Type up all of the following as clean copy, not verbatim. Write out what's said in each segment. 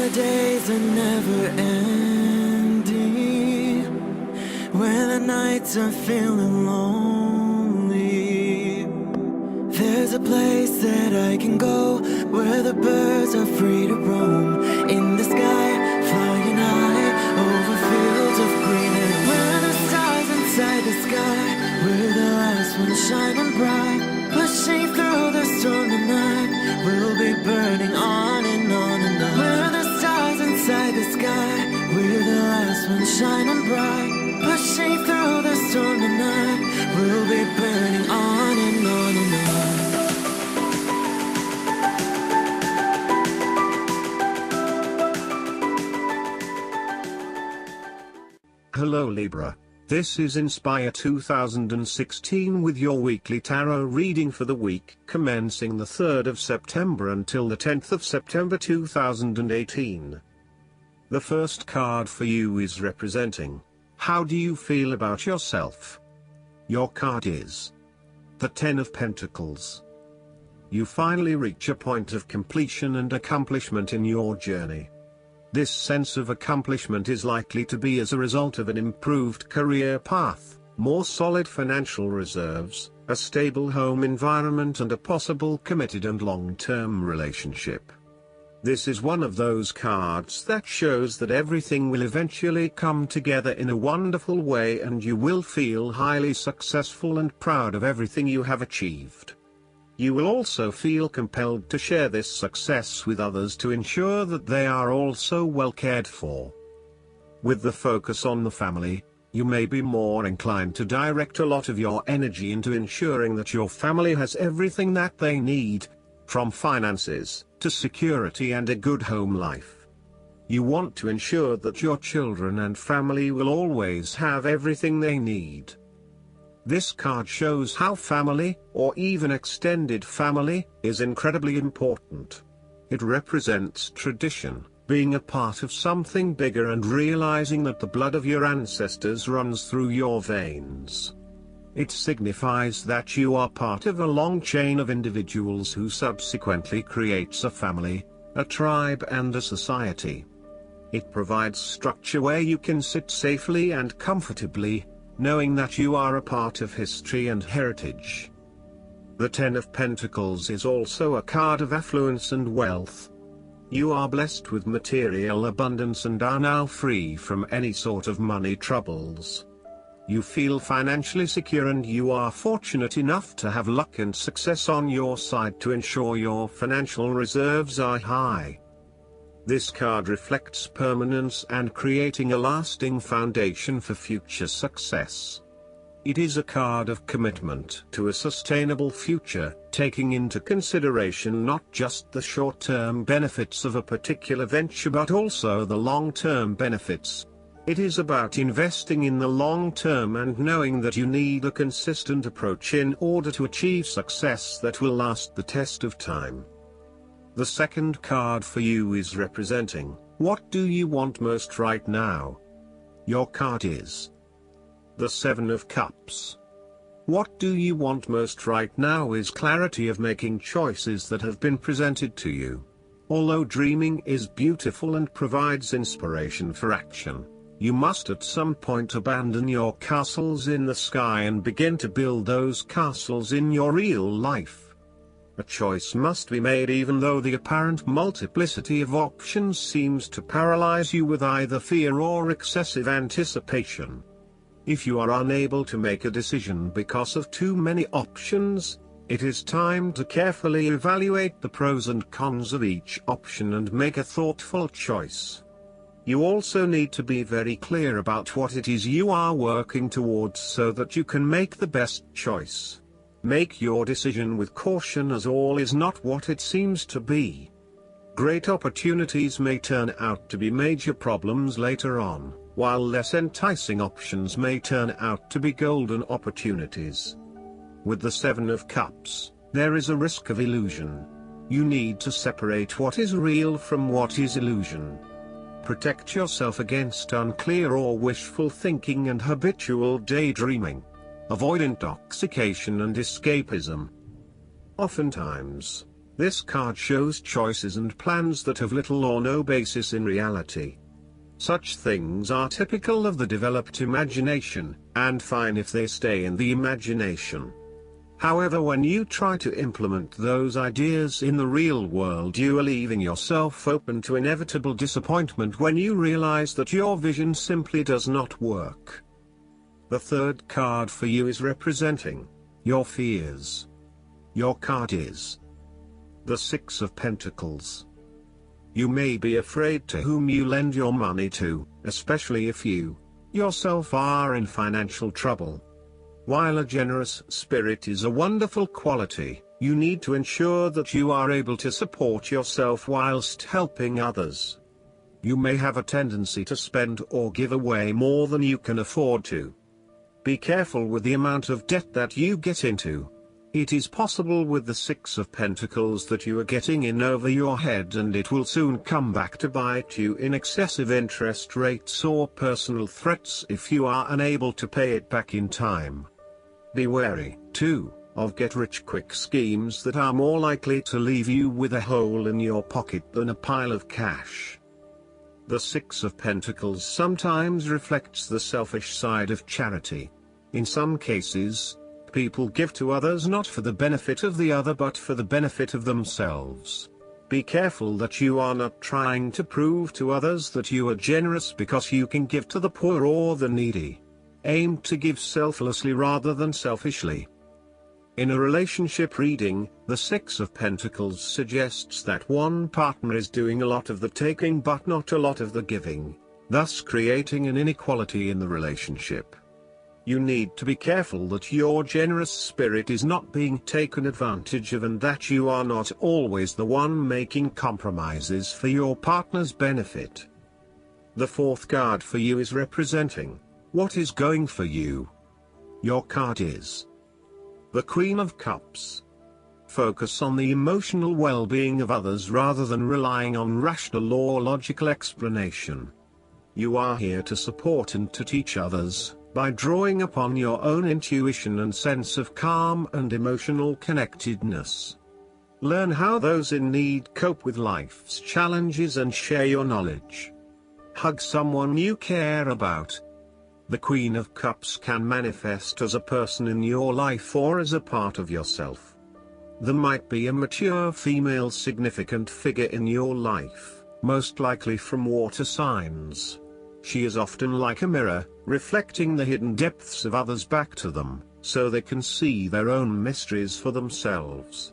the days are never ending, when the nights are feeling lonely, there's a place that I can go, where the birds are free to roam, in the sky, flying high, over fields of green, and where the stars inside the sky, we're the last ones shining bright, pushing through the storm tonight, we'll be burning on and on and on. We're the stars inside the sky, we're the last ones shining bright, pushing through the storm tonight, we'll be burning on and on and on. Hello Libra, this is Inspire 2016 with your weekly tarot reading for the week commencing the 3rd of September until the 10th of September 2018. The first card for you is representing, how do you feel about yourself? Your card is the 10 of Pentacles. You finally reach a point of completion and accomplishment in your journey. This sense of accomplishment is likely to be as a result of an improved career path, more solid financial reserves, a stable home environment and a possible committed and long-term relationship. This is one of those cards that shows that everything will eventually come together in a wonderful way and you will feel highly successful and proud of everything you have achieved. You will also feel compelled to share this success with others to ensure that they are also well cared for. With the focus on the family, you may be more inclined to direct a lot of your energy into ensuring that your family has everything that they need, from finances, to security and a good home life. You want to ensure that your children and family will always have everything they need. This card shows how family, or even extended family, is incredibly important. It represents tradition, being a part of something bigger and realizing that the blood of your ancestors runs through your veins. It signifies that you are part of a long chain of individuals who subsequently creates a family, a tribe and a society. It provides structure where you can sit safely and comfortably, knowing that you are a part of history and heritage. The 10 of Pentacles is also a card of affluence and wealth. You are blessed with material abundance and are now free from any sort of money troubles. You feel financially secure and you are fortunate enough to have luck and success on your side to ensure your financial reserves are high. This card reflects permanence and creating a lasting foundation for future success. It is a card of commitment to a sustainable future, taking into consideration not just the short-term benefits of a particular venture but also the long-term benefits. It is about investing in the long term and knowing that you need a consistent approach in order to achieve success that will last the test of time. The second card for you is representing, what do you want most right now? Your card is the 7 of Cups. What do you want most right now is clarity of making choices that have been presented to you. Although dreaming is beautiful and provides inspiration for action, you must at some point abandon your castles in the sky and begin to build those castles in your real life. A choice must be made even though the apparent multiplicity of options seems to paralyze you with either fear or excessive anticipation. If you are unable to make a decision because of too many options, it is time to carefully evaluate the pros and cons of each option and make a thoughtful choice. You also need to be very clear about what it is you are working towards so that you can make the best choice. Make your decision with caution as all is not what it seems to be. Great opportunities may turn out to be major problems later on, while less enticing options may turn out to be golden opportunities. With the 7 of Cups, there is a risk of illusion. You need to separate what is real from what is illusion. Protect yourself against unclear or wishful thinking and habitual daydreaming. Avoid intoxication and escapism. Oftentimes, This card shows choices and plans that have little or no basis in reality. Such things are typical of the developed imagination, and fine if they stay in the imagination. However, when you try to implement those ideas in the real world, you are leaving yourself open to inevitable disappointment when you realize that your vision simply does not work. The third card for you is representing your fears. Your card is the Six of Pentacles. You may be afraid to whom you lend your money to, especially if you yourself are in financial trouble. While a generous spirit is a wonderful quality, you need to ensure that you are able to support yourself whilst helping others. You may have a tendency to spend or give away more than you can afford to. Be careful with the amount of debt that you get into. It is possible with the Six of Pentacles that you are getting in over your head, and it will soon come back to bite you in excessive interest rates or personal threats if you are unable to pay it back in time. Be wary, too, of get-rich-quick schemes that are more likely to leave you with a hole in your pocket than a pile of cash. The Six of Pentacles sometimes reflects the selfish side of charity. In some cases, people give to others not for the benefit of the other but for the benefit of themselves. Be careful that you are not trying to prove to others that you are generous because you can give to the poor or the needy. Aim to give selflessly rather than selfishly. In a relationship reading, the Six of Pentacles suggests that one partner is doing a lot of the taking but not a lot of the giving, thus creating an inequality in the relationship. You need to be careful that your generous spirit is not being taken advantage of and that you are not always the one making compromises for your partner's benefit. The fourth card for you is representing what is going for you. Your card is the Queen of Cups. Focus on the emotional well-being of others rather than relying on rational or logical explanation. You are here to support and to teach others, by drawing upon your own intuition and sense of calm and emotional connectedness. Learn how those in need cope with life's challenges and share your knowledge. Hug someone you care about. The Queen of Cups can manifest as a person in your life or as a part of yourself. There might be a mature female significant figure in your life, most likely from water signs. She is often like a mirror, reflecting the hidden depths of others back to them, so they can see their own mysteries for themselves.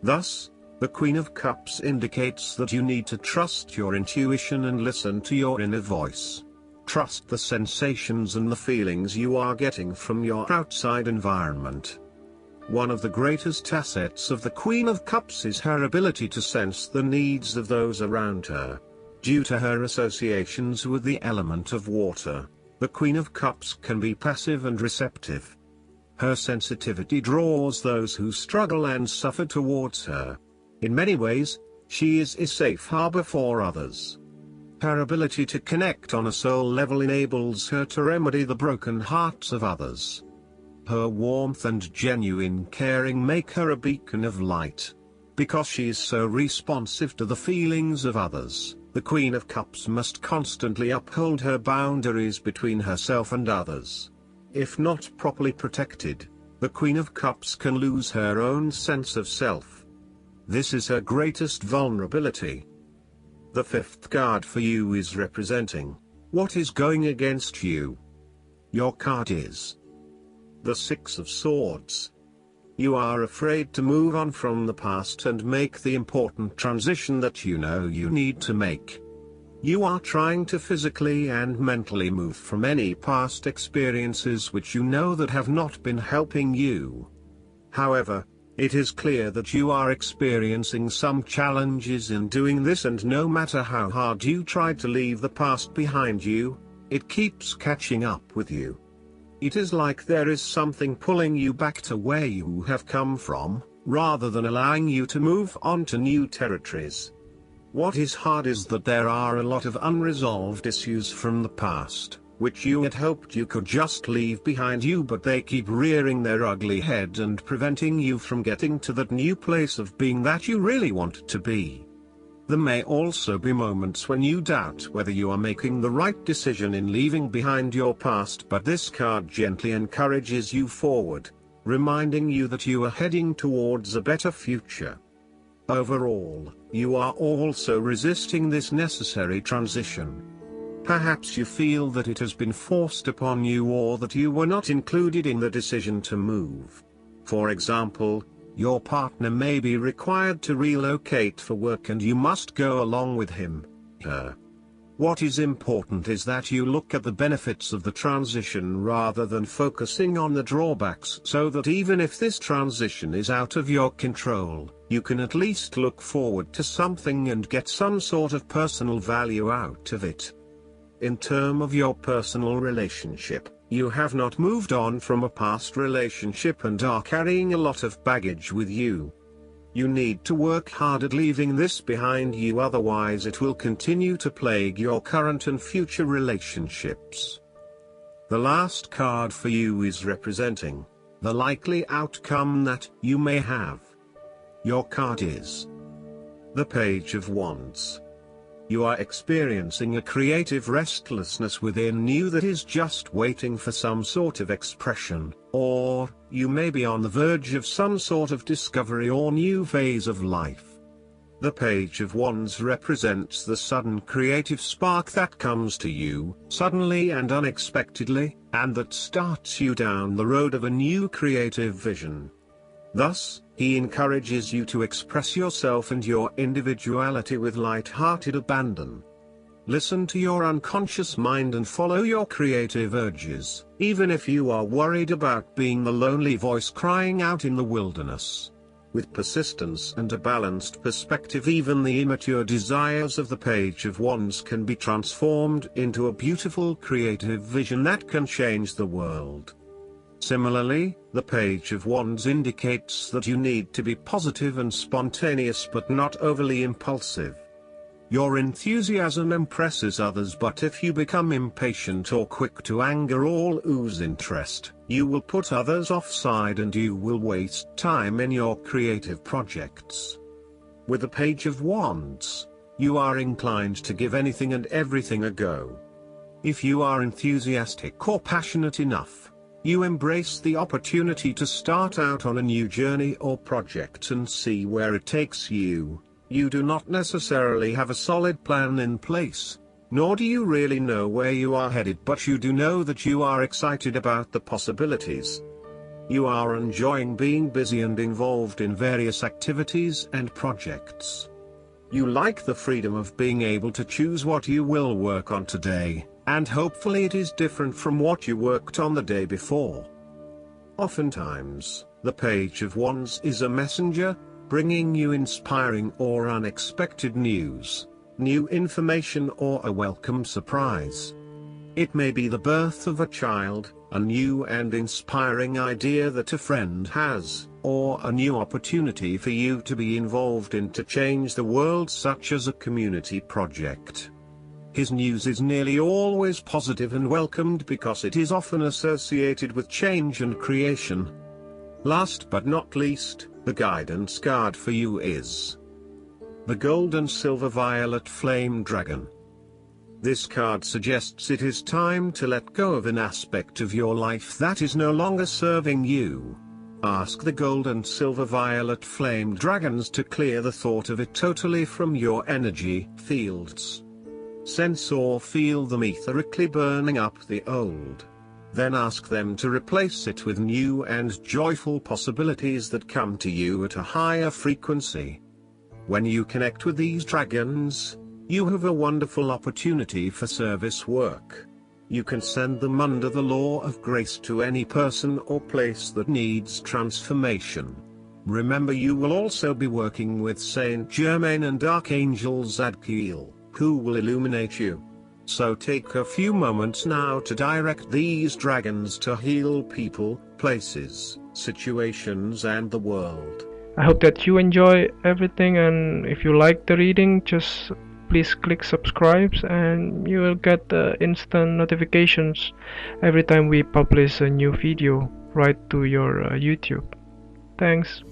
Thus, the Queen of Cups indicates that you need to trust your intuition and listen to your inner voice. Trust the sensations and the feelings you are getting from your outside environment. One of the greatest assets of the Queen of Cups is her ability to sense the needs of those around her. Due to her associations with the element of water, the Queen of Cups can be passive and receptive. Her sensitivity draws those who struggle and suffer towards her. In many ways, she is a safe harbor for others. Her ability to connect on a soul level enables her to remedy the broken hearts of others. Her warmth and genuine caring make her a beacon of light. Because she is so responsive to the feelings of others, the Queen of Cups must constantly uphold her boundaries between herself and others. If not properly protected, the Queen of Cups can lose her own sense of self. This is her greatest vulnerability. The fifth card for you is representing what is going against you. Your card is the Six of Swords. You are afraid to move on from the past and make the important transition that you know you need to make. You are trying to physically and mentally move from any past experiences which you know that have not been helping you. However, it is clear that you are experiencing some challenges in doing this, and no matter how hard you try to leave the past behind you, it keeps catching up with you. It is like there is something pulling you back to where you have come from, rather than allowing you to move on to new territories. What is hard is that there are a lot of unresolved issues from the past, which you had hoped you could just leave behind you, but they keep rearing their ugly head and preventing you from getting to that new place of being that you really want to be. There may also be moments when you doubt whether you are making the right decision in leaving behind your past, but this card gently encourages you forward, reminding you that you are heading towards a better future. Overall, you are also resisting this necessary transition. Perhaps you feel that it has been forced upon you, or that you were not included in the decision to move. For example, your partner may be required to relocate for work and you must go along with him, her. What is important is that you look at the benefits of the transition rather than focusing on the drawbacks, so that even if this transition is out of your control, you can at least look forward to something and get some sort of personal value out of it. In terms of your personal relationship, you have not moved on from a past relationship and are carrying a lot of baggage with you. You need to work hard at leaving this behind you, otherwise it will continue to plague your current and future relationships. The last card for you is representing the likely outcome that you may have. Your card is the Page of Wands. You are experiencing a creative restlessness within you that is just waiting for some sort of expression, or you may be on the verge of some sort of discovery or new phase of life. The Page of Wands represents the sudden creative spark that comes to you, suddenly and unexpectedly, and that starts you down the road of a new creative vision. Thus, he encourages you to express yourself and your individuality with light-hearted abandon. Listen to your unconscious mind and follow your creative urges, even if you are worried about being the lonely voice crying out in the wilderness. With persistence and a balanced perspective, even the immature desires of the Page of Wands can be transformed into a beautiful creative vision that can change the world. Similarly, the Page of Wands indicates that you need to be positive and spontaneous but not overly impulsive. Your enthusiasm impresses others, but if you become impatient or quick to anger or lose interest, you will put others offside and you will waste time in your creative projects. With the Page of Wands, you are inclined to give anything and everything a go. If you are enthusiastic or passionate enough, you embrace the opportunity to start out on a new journey or project and see where it takes you. You do not necessarily have a solid plan in place, nor do you really know where you are headed, but you do know that you are excited about the possibilities. You are enjoying being busy and involved in various activities and projects. You like the freedom of being able to choose what you will work on today, and hopefully it is different from what you worked on the day before. Oftentimes, the Page of Wands is a messenger, bringing you inspiring or unexpected news, new information, or a welcome surprise. It may be the birth of a child, a new and inspiring idea that a friend has, or a new opportunity for you to be involved in to change the world, such as a community project. His news is nearly always positive and welcomed because it is often associated with change and creation. Last but not least, the guidance card for you is the Gold and Silver Violet Flame Dragon. This card suggests it is time to let go of an aspect of your life that is no longer serving you. Ask the Gold and Silver Violet Flame Dragons to clear the thought of it totally from your energy fields. Sense or feel them etherically burning up the old. Then ask them to replace it with new and joyful possibilities that come to you at a higher frequency. When you connect with these dragons, you have a wonderful opportunity for service work. You can send them under the law of grace to any person or place that needs transformation. Remember, you will also be working with Saint Germain and Archangel Zadkiel, who will illuminate you. So take a few moments now to direct these dragons to heal people, places, situations, and the world. I hope that you enjoy everything, and if you like the reading, just please click subscribe and you will get instant notifications every time we publish a new video right to your YouTube. Thanks.